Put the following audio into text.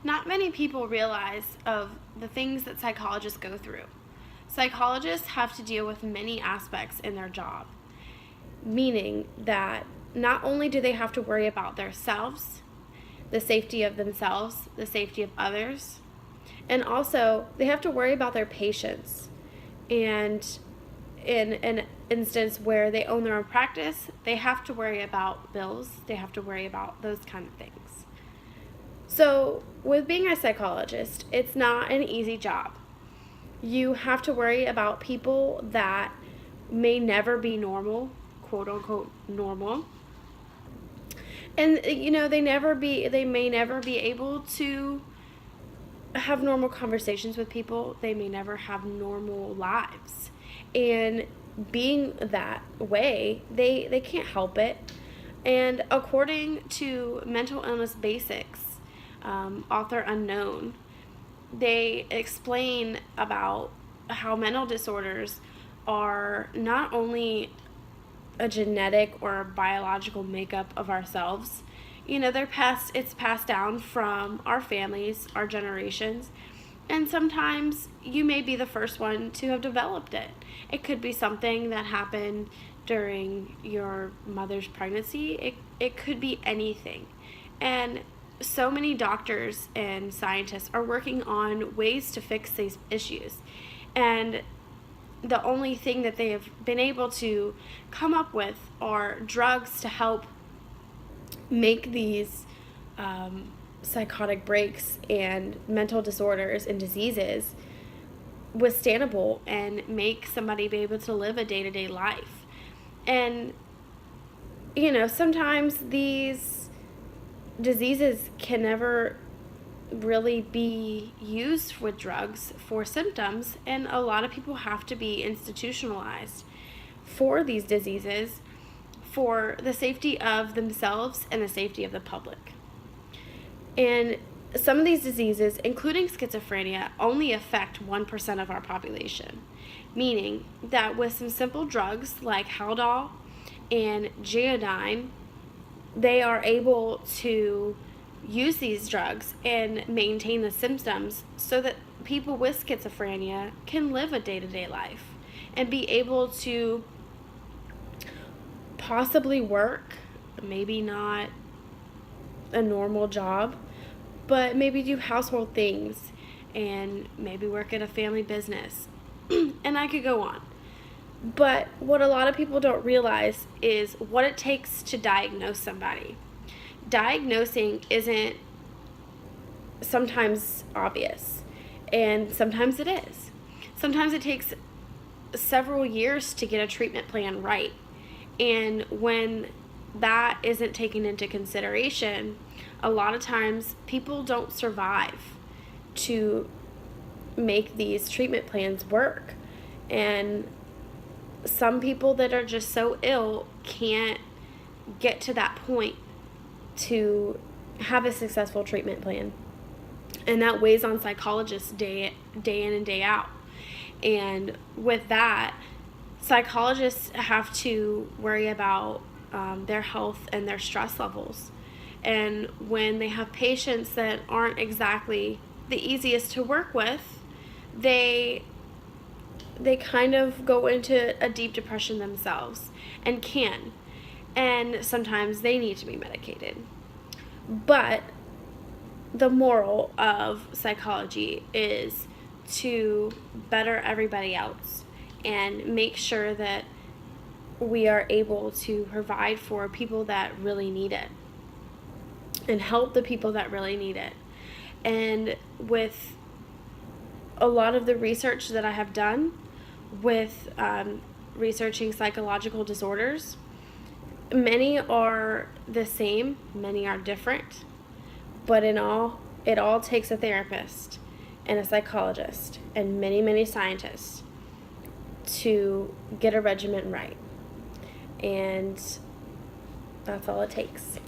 Not many people realize of the things that psychologists go through. Psychologists have to deal with many aspects in their job, meaning that not only do they have to worry about themselves, the safety of themselves, the safety of others, and also they have to worry about their patients. And in an instance where they own their own practice, they have to worry about bills, they have to worry about those kind of things. So, with being a psychologist, it's not an easy job. You have to worry about people that may never be normal, quote unquote normal. And they may never be able to have normal conversations with people. They may never have normal lives. And being that way, they can't help it. And according to Mental Illness Basics, author unknown, they explain about how mental disorders are not only a genetic or a biological makeup of ourselves. It's passed down from our families, our generations, and sometimes you may be the first one to have developed it. It could be something that happened during your mother's pregnancy. It could be anything. And so many doctors and scientists are working on ways to fix these issues. And the only thing that they have been able to come up with are drugs to help make these psychotic breaks and mental disorders and diseases withstandable and make somebody be able to live a day-to-day life. And sometimes these diseases can never really be used with drugs for symptoms, and a lot of people have to be institutionalized for these diseases for the safety of themselves and the safety of the public. And some of these diseases, including schizophrenia, only affect 1% of our population, meaning that with some simple drugs like Haldol and Geodine, they are able to use these drugs and maintain the symptoms so that people with schizophrenia can live a day-to-day life and be able to possibly work, maybe not a normal job, but maybe do household things and maybe work at a family business. And I could go on. But what a lot of people don't realize is what it takes to diagnose somebody. Diagnosing isn't sometimes obvious, and sometimes it is. Sometimes it takes several years to get a treatment plan right. And when that isn't taken into consideration, a lot of times people don't survive to make these treatment plans work. And some people that are just so ill can't get to that point to have a successful treatment plan. And that weighs on psychologists day in and day out. And with that, psychologists have to worry about their health and their stress levels. And when they have patients that aren't exactly the easiest to work with, they kind of go into a deep depression themselves and can. And sometimes they need to be medicated. But the moral of psychology is to better everybody else and make sure that we are able to provide for people that really need it and help the people that really need it. And with a lot of the research that I have done with researching psychological disorders, many are the same, many are different, but it all takes a therapist and a psychologist and many scientists to get a regimen right. And that's all it takes.